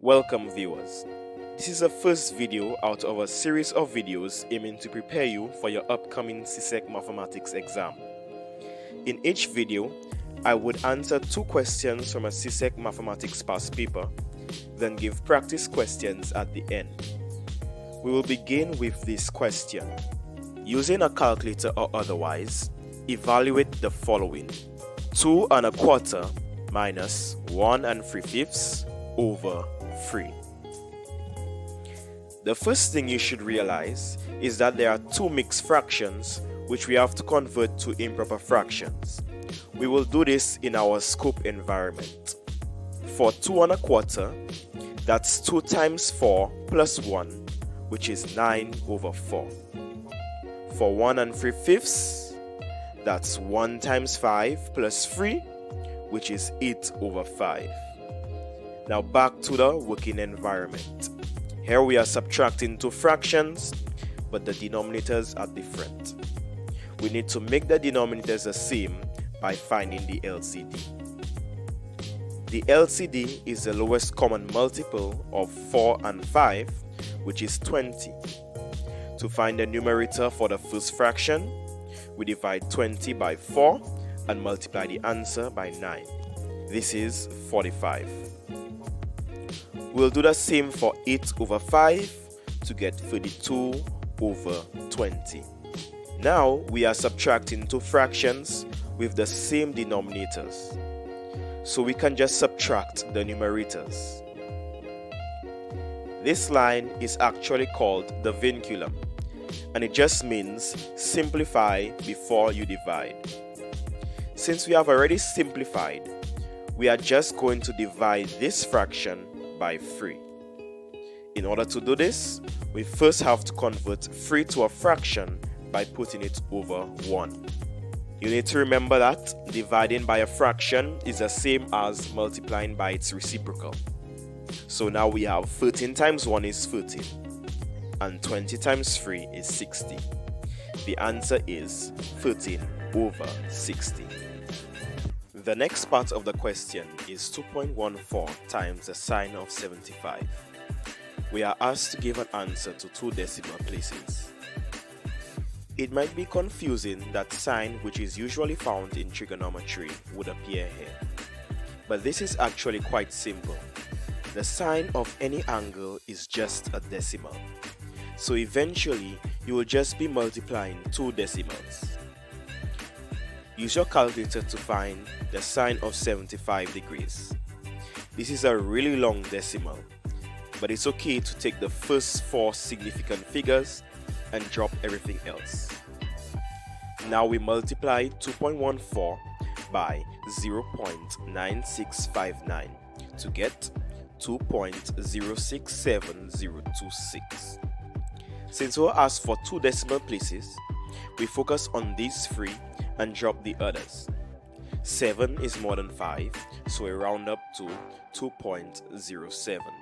Welcome viewers. This is the first video out of a series of videos aiming to prepare you for your upcoming CSEC Mathematics exam. In each video, I would answer 2 questions from a CSEC Mathematics Past Paper, then give practice questions at the end. We will begin with this question. Using a calculator or otherwise, evaluate the following. 2 1/4 minus 1 3/5 over 3. The first thing you should realize is that there are 2 mixed fractions which we have to convert to improper fractions. We will do this in our scope environment. For 2 1/4, that's 2 times 4 plus 1, which is 9 over 4. For 1 3/5, that's 1 times 5 plus 3, which is 8 over 5. Now back to the working environment. Here we are subtracting 2 fractions, but the denominators are different. We need to make the denominators the same by finding the LCD. The LCD is the lowest common multiple of 4 and 5, which is 20. To find the numerator for the first fraction, we divide 20 by 4 and multiply the answer by 9. This is 45. We'll do the same for 8 over 5 to get 32 over 20. Now we are subtracting 2 fractions with the same denominators, so we can just subtract the numerators. This line is actually called the vinculum, and it just means simplify before you divide. Since we have already simplified, we are just going to divide this fraction by 3. In order to do this, we first have to convert 3 to a fraction by putting it over 1. You need to remember that dividing by a fraction is the same as multiplying by its reciprocal. So now we have 13 times 1 is 13, and 20 times 3 is 60. The answer is 13 over 60. The next part of the question is 2.14 times the sine of 75. We are asked to give an answer to 2 decimal places. It might be confusing that sine, which is usually found in trigonometry, would appear here. But this is actually quite simple. The sine of any angle is just a decimal. So eventually, you will just be multiplying 2 decimals. Use your calculator to find the sine of 75 degrees. This is a really long decimal, but it's okay to take the first 4 significant figures and drop everything else. Now we multiply 2.14 by 0.9659 to get 2.067026. Since we're asked for 2 decimal places, we focus on these 3 and drop the others. 7 is more than 5, so we round up to 2.07.